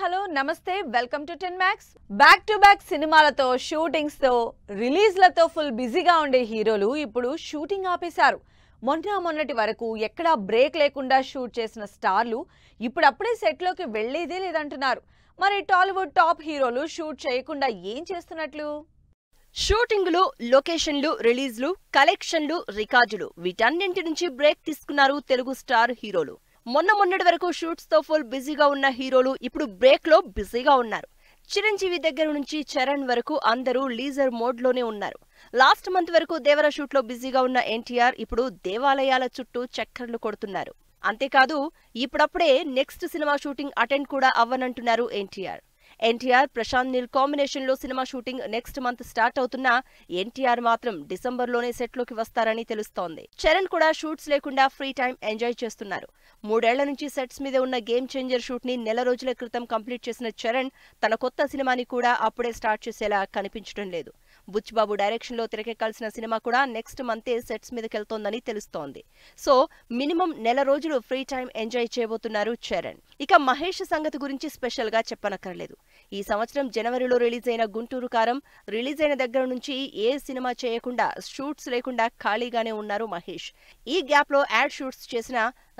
Hello నమస్తే welcome to 10 max back to back సినిమాలతో shootings తో రిలీజ్లతో ఫుల్ బిజీగా ఉండే హీరోలు ఇప్పుడు షూటింగ్ ఆపేశారు. మొన్నటి వరకు ఎక్కడా బ్రేక్ లేకుండా షూట్ చేసిన స్టార్లు ఇప్పుడప్పుడే సెట్ లోకి వెళ్లేదే లేదంటున్నారు. మరి టాలీవుడ్ టాప్ హీరోలు షూట్ చేయకుండా ఏం చేస్తున్నట్లు? షూటింగ్లు, లొకేషన్లు, రిలీజ్లు, కలెక్షన్లు, రికార్డులు వీటన్నింటి నుంచి బ్రేక్ తీసుకున్నారు తెలుగు స్టార్ హీరోలు. మొన్నటి వరకు షూట్స్ తో ఫుల్ బిజీగా ఉన్న హీరోలు ఇప్పుడు బ్రేక్ లో బిజీగా ఉన్నారు. చిరంజీవి దగ్గర నుంచి చరణ్ వరకు అందరూ లీజర్ మోడ్ లోనే ఉన్నారు. లాస్ట్ మంత్ వరకు దేవర షూట్ లో బిజీగా ఉన్న ఎన్టీఆర్ ఇప్పుడు దేవాలయాల చుట్టూ చక్కర్లు కొడుతున్నారు. అంతేకాదు ఇప్పుడప్పుడే నెక్స్ట్ సినిమా షూటింగ్ అటెండ్ కూడా అవ్వనంటున్నారు ఎన్టీఆర్ ప్రశాంత్ నీల్ కాంబినేషన్ లో cinema shooting next month start అవుతున్నా ఎన్టీఆర్ మాత్రం డిసెంబర్ లోనే సెట్ లోకి వస్తారని తెలుస్తోంది. చరణ్ కూడా షూట్స్ లేకుండా ఫ్రీ టైం ఎంజాయ్ చేస్తున్నారు. 3 ఏళ్ల నుంచి సెట్స్ మీద ఉన్న గేమ్ చేంజర్ షూట్ ని నెల రోజుల క్రితం కంప్లీట్ చేసిన చరణ్ తన కొత్త సినిమాని కూడా అప్పుడే స్టార్ట్ చేసేలా కనిపించడం లేదు. బుచ్చిబాబు డైరెక్షన్ లో తెరకెక్కాల్సిన సినిమా కూడా నెక్స్ట్ మంతే సెట్స్ మీదకెళ్తోందని తెలుస్తోంది. సో మినిమం నెల రోజులు ఫ్రీ టైం ఎంజాయ్ చేయబోతున్నారు చరణ్. ఇక మహేష్ సంగతి గురించి స్పెషల్ గా చెప్పనక్కర్లేదు. ఈ సంవత్సరం జనవరిలో రిలీజ్ అయిన గుంటూరు కారం రిలీజ్ అయిన దగ్గర నుంచి ఏ సినిమా చేయకుండా షూట్స్ లేకుండా ఖాళీగానే ఉన్నారు మహేష్. ఈ గ్యాప్ లో యాడ్ షూట్స్ చేసిన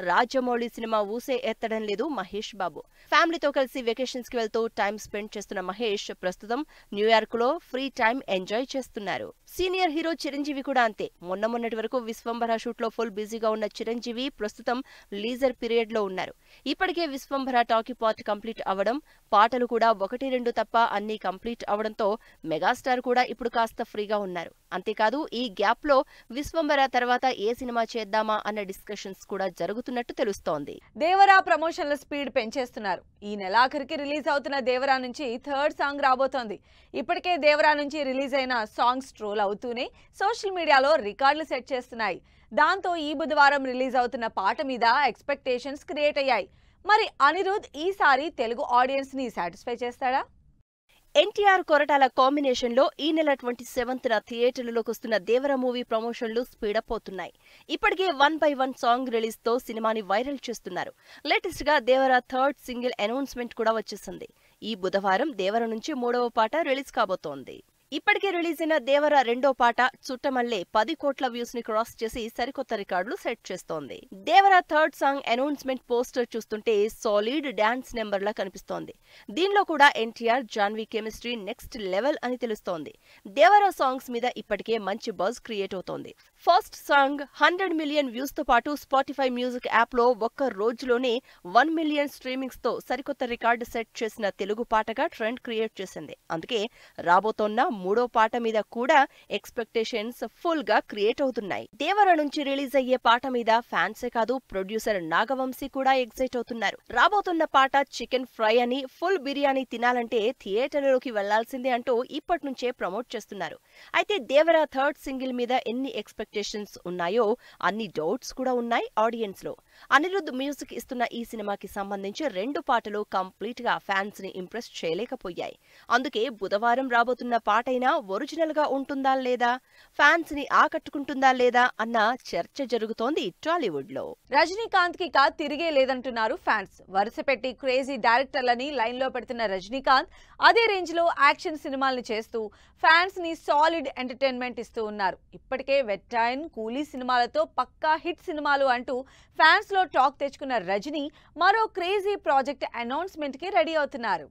రాజమౌళి సినిమా ఊసే ఎత్తడం లేదు మహేష్ బాబు. ఫ్యామిలీతో కలిసి వెకేషన్స్ కి వెళ్తూ టైం స్పెండ్ చేస్తున్న మహేష్ ప్రస్తుతం న్యూయార్క్ లో ఫ్రీ టైం ఎంజాయ్ చేస్తున్నారు. సీనియర్ హీరో చిరంజీవి కూడా అంతే. మొన్నటి వరకు విశ్వంభర షూట్ లో ఫుల్ బిజీగా ఉన్న చిరంజీవి ప్రస్తుతం లీజర్ పీరియడ్ లో ఉన్నారు. ఇప్పటికే విశ్వంభర టాకీ పార్ట్ కంప్లీట్ అవ్వడం, పాటలు కూడా 1-2 తప్ప అన్ని కంప్లీట్ అవడంతో మెగాస్టార్ కూడా ఇప్పుడు కాస్త ఫ్రీగా ఉన్నారు. అంతేకాదు ఈ గ్యాప్ లో విశ్వంభర తర్వాత ఏ సినిమా చేద్దామా అన్న డిస్కషన్స్ కూడా జరుగుతున్నట్టు తెలుస్తోంది. దేవరా ప్రమోషన్ల స్పీడ్ పెంచేస్తున్నారు. ఈ నెలాఖరికి రిలీజ్ అవుతున్న దేవరా నుంచి థర్డ్ సాంగ్ రాబోతోంది. ఇప్పటికే దేవరా నుంచి రిలీజ్ అయిన సాంగ్స్ ట్రోల్ అవుతూనే సోషల్ మీడియాలో రికార్డులు సెట్ చేస్తున్నాయి. దాంతో ఈ బుధవారం రిలీజ్ అవుతున్న పాట మీద ఎక్స్పెక్టేషన్స్ క్రియేట్ అయ్యాయి. మరి అనిరుద్ ఈసారి తెలుగు ఆడియన్స్ ని సాటిస్ఫై చేస్తాడా? ఎన్టీఆర్ కొరటాల కాంబినేషన్ లో ఈ నెల 27న థియేటర్లలోకి వస్తున్న దేవర మూవీ ప్రమోషన్లు స్పీడప్ అవుతున్నాయి. ఇప్పటికే 1 by 1 సాంగ్ రిలీజ్ తో సినిమాని వైరల్ చేస్తున్నారు. లేటెస్ట్ గా దేవర థర్డ్ సింగిల్ అనౌన్స్మెంట్ కూడా వచ్చేసింది. ఈ బుధవారం దేవర నుంచి 3వ పాట రిలీజ్ కాబోతోంది. ఇప్పటికే రిలీజ్ అయిన దేవర 2వ పాట చుట్టమల్లే 10 కోట్ల వ్యూస్ ని క్రాస్ చేసి సరికొత్త రికార్డులు సెట్ చేస్తోంది. దేవర థర్డ్ సాంగ్ అనౌన్స్మెంట్ పోస్టర్ చూస్తుంటే సాలిడ్ డాన్స్ నెంబర్ లా కనిపిస్తోంది. దీనిలో కూడా NTR Janhvi chemistry next level అని తెలుస్తోంది. దేవర సాంగ్స్ మీద ఇప్పటికే మంచి బజ్ క్రియేట్ అవుతోంది. ఫస్ట్ సాంగ్ 100 మిలియన్ వ్యూస్ తో పాటు స్పాటిఫై మ్యూజిక్ యాప్ లో ఒక్క రోజులోనే 1 మిలియన్ స్ట్రీమింగ్స్ తో సరికొత్త రికార్డు సెట్ చేసిన తెలుగు పాటగా ట్రెండ్ క్రియేట్ చేసింది. అందుకే రాబోతోన్న 3వ పాట మీద కూడా ఎక్స్పెక్టేషన్స్ ఫుల్ గా క్రియేట్ అవుతున్నాయి. దేవర నుంచి రిలీజ్ అయ్యే పాట మీద ఫ్యాన్సే కాదు ప్రొడ్యూసర్ నాగవంశీ కూడా ఎక్సైట్ అవుతున్నారు. రాబోతున్న పాట చికెన్ ఫ్రై అని, ఫుల్ బిర్యానీ తినాలంటే థియేటర్లోకి వెళ్లాల్సిందే అంటూ ఇప్పటి నుంచే ప్రమోట్ చేస్తున్నారు. అయితే దేవర థర్డ్ సింగిల్ మీద ఎన్ని ఎక్స్పెక్టేషన్స్ ఉన్నాయో అన్ని డౌట్స్ కూడా ఉన్నాయి ఆడియన్స్ లో. అనిరుద్ మ్యూజిక్ ఇస్తున్న ఈ సినిమాకి సంబంధించి 2 పాటలు కంప్లీట్ గా ఫ్యాన్స్ ని ఇంప్రెస్ చేయలేకపోయాయి. అందుకే బుధవారం రాబోతున్న పాటైనా ఒరిజినల్ గా ఉంటుందా లేదా, ఫ్యాన్స్ ని ఆకట్టుకుంటుందా లేదా అన్న చర్చ జరుగుతోంది టాలీవుడ్ లో. రజనీకాంత్ కి తిరిగే లేదంటున్నారు ఫ్యాన్స్. వరుస పెట్టి క్రేజీ డైరెక్టర్లని లైన్ లో పెడుతున్న రజనీకాంత్ అదే రేంజ్ లో యాక్షన్ సినిమాల్ని చేస్తూ ఫ్యాన్స్ ని సాలిడ్ ఎంటర్టైన్మెంట్ ఇస్తూ ఉన్నారు. ఇప్పటికే వెట్టాయన్, కూలీ సినిమాలతో పక్కా హిట్ సినిమాలు అంటూ ఫ్యాన్స్ లో టాక్ తెచ్చుకున్న రజనీ మరో క్రేజీ ప్రాజెక్ట్ అనౌన్స్మెంట్ కి రెడీ అవుతున్నారు.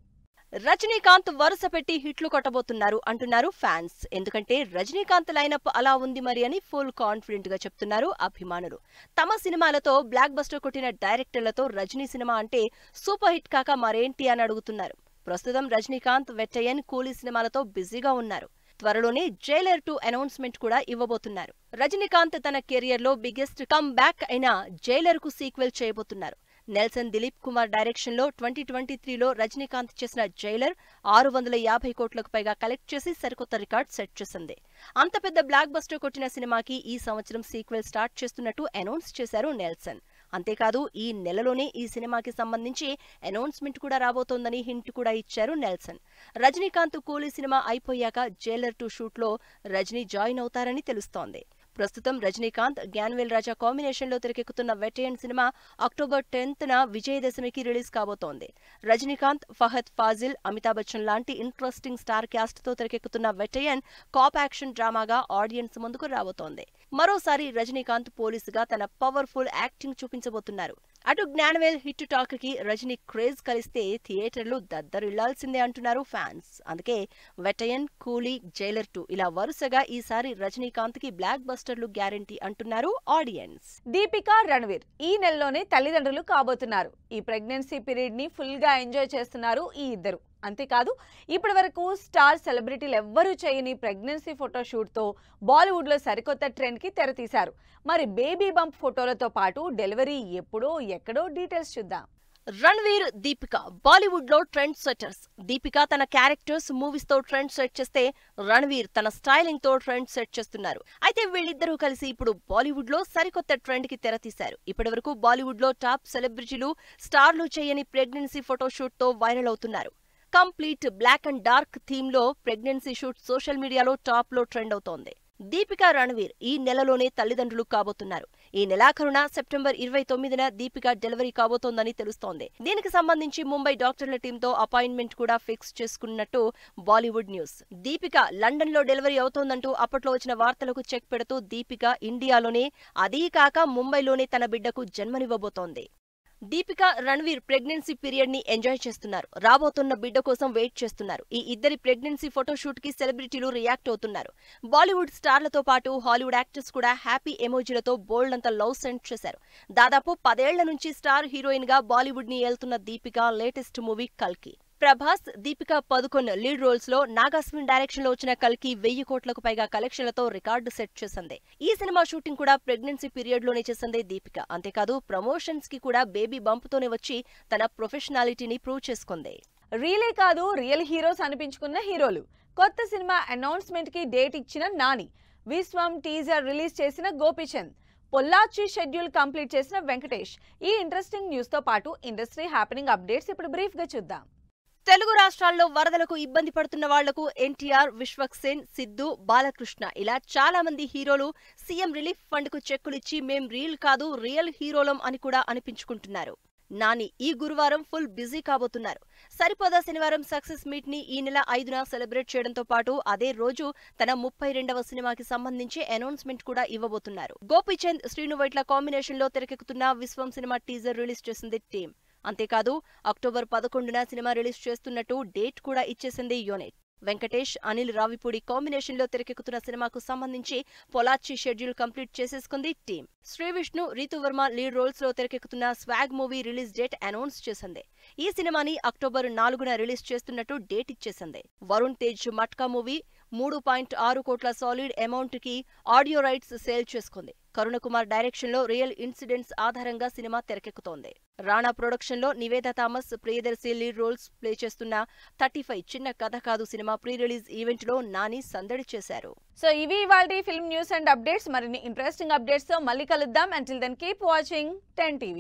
రజనీకాంత్ వరుస పెట్టి హిట్లు కొట్టబోతున్నారు అంటున్నారు ఫ్యాన్స్. ఎందుకంటే రజనీకాంత్ లైనప్ అలా ఉంది మరి అని ఫుల్ కాన్ఫిడెంట్ గా చెప్తున్నారు అభిమానులు. తమ సినిమాలతో బ్లాక్ బస్టర్ కొట్టిన డైరెక్టర్లతో రజనీ సినిమా అంటే సూపర్ హిట్ కాక మరేంటి అని అడుగుతున్నారు. ప్రస్తుతం రజనీకాంత్ వెట్టయన్, కూలీ సినిమాలతో బిజీగా ఉన్నారు. త్వరలోనే జైలర్ 2 అనౌన్స్మెంట్ కూడా ఇవ్వబోతున్నారు. రజనీకాంత్ తన కెరియర్ లో బిగ్గెస్ట్ కమ్ బ్యాక్ అయిన జైలర్ కు సీక్వెల్ చేయబోతున్నారు. నెల్సన్ దిలీప్ కుమార్ డైరెక్షన్ లో 2023లో రజనీకాంత్ చేసిన జైలర్ 650 కోట్లకు పైగా కలెక్ట్ చేసి సరికొత్త రికార్డ్ సెట్ చేసింది. అంత పెద్ద బ్లాక్ బస్టర్ కొట్టిన సినిమాకి ఈ సంవత్సరం సీక్వెల్ స్టార్ట్ చేస్తున్నట్టు అనౌన్స్ చేశారు నెల్సన్. అంతేకాదు ఈ నెలలోనే ఈ సినిమాకి సంబంధించి అనౌన్స్మెంట్ కూడా రాబోతోందని హింట్ కూడా ఇచ్చారు నెల్సన్. రజనీకాంత్ కూలీ సినిమా అయిపోయాక జైలర్ 2 షూట్ లో రజనీ జాయిన్ అవుతారని తెలుస్తోంది. ప్రస్తుతం రజనీకాంత్, జ్ఞానవేల్ రాజా కాంబినేషన్ లో తెరకెక్కుతున్న వెటరన్ సినిమా అక్టోబర్ 10న విజయదశమికి రిలీజ్ కాబోతోంది. రజనీకాంత్, ఫహద్ ఫాజిల్, అమితాబ్ బచ్చన్ లాంటి ఇంట్రెస్టింగ్ స్టార్ క్యాస్ట్ తో తెరకెక్కుతున్న వెటరన్ కాప్ యాక్షన్ డ్రామాగా ఆడియన్స్ ముందుకు రాబోతోంది. మరోసారి రజనీకాంత్ పోలీసుగా తన పవర్ఫుల్ యాక్టింగ్ చూపించబోతున్నారు. అటు జ్ఞానవేల్ హిట్ టాక్ కి రజనీ క్రేజ్ కలిస్తే థియేటర్లు దద్దరిల్లాల్సిందే అంటున్నారు ఫ్యాన్స్. అందుకే వెటరన్, కూలీ, జైలర్ 2 ఇలా వరుసగా ఈసారి రజనీకాంత్ కి బ్లాక్ బస్టర్లు గ్యారంటీ అంటున్నారు ఆడియన్స్. దీపిక, రణవీర్ ఈ నెలలోనే తల్లిదండ్రులు కాబోతున్నారు. ఈ ప్రెగ్నెన్సీ పీరియడ్ ని ఫుల్ గా ఎంజాయ్ చేస్తున్నారు ఈ ఇద్దరు. అంతేకాదు ఇప్పటి వరకు స్టార్ సెలబ్రిటీలు ఎవ్వరూ చేయని ప్రెగ్నెన్సీ ఫోటోషూట్ తో బాలీవుడ్ లో సరికొత్త ట్రెండ్ కి తెరతీశారు. మరి బేబీ బంప్ ఫోటోలతో పాటు డెలివరీ ఎప్పుడో ఎక్కడో డీటెయిల్స్ చూద్దాం. రణ్వీర్, దీపిక బాలీవుడ్ లో ట్రెండ్ సెట్టర్స్. దీపిక తన క్యారెక్టర్స్, మూవీస్ తో ట్రెండ్ సెట్ చేస్తే రణ్వీర్ తన స్టైలింగ్ తో ట్రెండ్ సెట్ చేస్తున్నారు. అయితే వీళ్ళిద్దరూ కలిసి ఇప్పుడు బాలీవుడ్ లో సరికొత్త ట్రెండ్ కి తెరతీశారు. ఇప్పటివరకు బాలీవుడ్ లో టాప్ సెలబ్రిటీలు, స్టార్లు చేయని ప్రెగ్నెన్సీ ఫోటోషూట్ తో వైరల్ అవుతున్నారు. Complete black and dark theme లో ప్రెగ్నెన్సీ షూట్ సోషల్ మీడియాలో టాప్ లో ట్రెండ్ అవుతోంది. దీపిక, రణ్వీర్ ఈ నెలలోనే తల్లిదండ్రులు కాబోతున్నారు. ఈ నెలాఖరున సెప్టెంబర్ 29న దీపిక డెలివరీ కాబోతోందని తెలుస్తోంది. దీనికి సంబంధించి ముంబై డాక్టర్ల టీంతో అపాయింట్మెంట్ కూడా ఫిక్స్ చేసుకున్నట్టు బాలీవుడ్ న్యూస్. దీపిక లండన్ లో డెలివరీ అవుతోందంటూ అప్పట్లో వచ్చిన వార్తలకు చెక్ పెడుతూ దీపిక ఇండియాలోనే, అదీ కాక ముంబైలోనే తన బిడ్డకు జన్మనివ్వబోతోంది. దీపిక, రణ్వీర్ ప్రెగ్నెన్సీ పీరియడ్ ని ఎంజాయ్ చేస్తున్నారు. రాబోతున్న బిడ్డ కోసం వెయిట్ చేస్తున్నారు. ఈ ఇద్దరి ప్రెగ్నెన్సీ ఫోటోషూట్ కి సెలబ్రిటీలు రియాక్ట్ అవుతున్నారు. బాలీవుడ్ స్టార్లతో పాటు హాలీవుడ్ యాక్టర్స్ కూడా హ్యాపీ ఎమోజీలతో బోల్డ్ అంత లవ్ సెండ్ చేశారు. దాదాపు 10 ఏళ్ల నుంచి స్టార్ హీరోయిన్ గా బాలీవుడ్ ని ఏలుతున్న దీపిక లేటెస్ట్ మూవీ కల్కి. ప్రభాస్, దీపికా పదుకొన్ లీడ్ రోల్స్ లో నాగాస్విన్ డైరెక్షన్ లో వచ్చిన కల్కి 1000 కోట్లకు పైగా కలెక్షన్లతో రికార్డు సెట్ చేసింది. ఈ సినిమా షూటింగ్ కూడా ప్రెగ్నెన్సీ పీరియడ్ లోనే చేసింది దీపిక. అంతేకాదు ప్రమోషన్స్ కి కూడా బేబీ బంప్ తోనే వచ్చి తన ప్రొఫెషనాలిటీని ప్రూవ్ చేసుకుంది. రీలే కాదు, రియల్ హీరోస్ అనిపించుకున్న హీరోలు. కొత్త సినిమా అనౌన్స్మెంట్ కి డేట్ ఇచ్చిన నాని, విశ్వం టీజర్ రిలీజ్ చేసిన గోపీచంద్, పొల్లాచి షెడ్యూల్ కంప్లీట్ చేసిన వెంకటేష్. ఈ ఇంట్రెస్టింగ్ న్యూస్ తో పాటు ఇండస్ట్రీ హ్యాపెనింగ్ అప్డేట్స్ ఇప్పుడు బ్రీఫ్ గా చూద్దాం. తెలుగు రాష్ట్రాల్లో వరదలకు ఇబ్బంది పడుతున్న వాళ్లకు ఎన్టీఆర్, విశ్వక్సేన్, సిద్ధు, బాలకృష్ణ ఇలా చాలా మంది హీరోలు సీఎం రిలీఫ్ ఫండ్ కు చెక్కులిచ్చి మేం రీల్ కాదు రియల్ హీరోలం అని కూడా అనిపించుకుంటున్నారు. నాని ఈ గురువారం ఫుల్ బిజీ కాబోతున్నారు. సరిపోదా శనివారం సక్సెస్ మీట్ ని ఈ నెల 5న సెలబ్రేట్ చేయడంతో పాటు అదే రోజు తన 32వ సినిమాకి సంబంధించి అనౌన్స్మెంట్ కూడా ఇవ్వబోతున్నారు. గోపీచంద్, శ్రీను వైట్ల కాంబినేషన్ లో తెరకెక్కుతున్న విశ్వం సినిమా టీజర్ రిలీజ్ చేసింది టీం. అంతేకాదు అక్టోబర్ 11న సినిమా రిలీజ్ చేస్తున్నట్టు డేట్ కూడా ఇచ్చేసింది యూనిట్. వెంకటేష్, అనిల్ రావిపూడి కాంబినేషన్ లో తెరకెక్కుతున్న సినిమాకు సంబంధించి పొలాచి షెడ్యూల్ కంప్లీట్ చేసేసుకుంది team. Sree Vishnu, Ritu Varma lead roles లో తెరకెక్కుతున్న Swag movie release date announce చేసింది. ఈ సినిమాని అక్టోబర్ 4న రిలీజ్ చేస్తున్నట్టు డేట్ ఇచ్చేసింది. వరుణ్ తేజ్ మట్కా మూవీ 3.6 కోట్ల సాలిడ్ అమౌంట్ కి ఆడియో రైట్స్ సేల్ చేసుకుంది. కరుణకుమార్ డైరెక్షన్ లో రియల్ ఇన్సిడెంట్స్ ఆధారంగా సినిమా తెరకెక్కుతోంది. రాణా ప్రొడక్షన్ లో Nivetha Thomas, Priyadarshi lead roles play చేస్తున్న 35 చిన్న కథ కాదు సినిమా ప్రీ రిలీజ్ ఈవెంట్ లో నాని సందడి చేశారు. సో ఇవి ఇవాల్టి ఫిల్మ్ న్యూస్ అండ్ అప్డేట్స్. మరిన్ని ఇంట్రెస్టింగ్ అప్డేట్స్ తో మళ్ళీ కలుద్దాం. Until then keep watching 10 TV.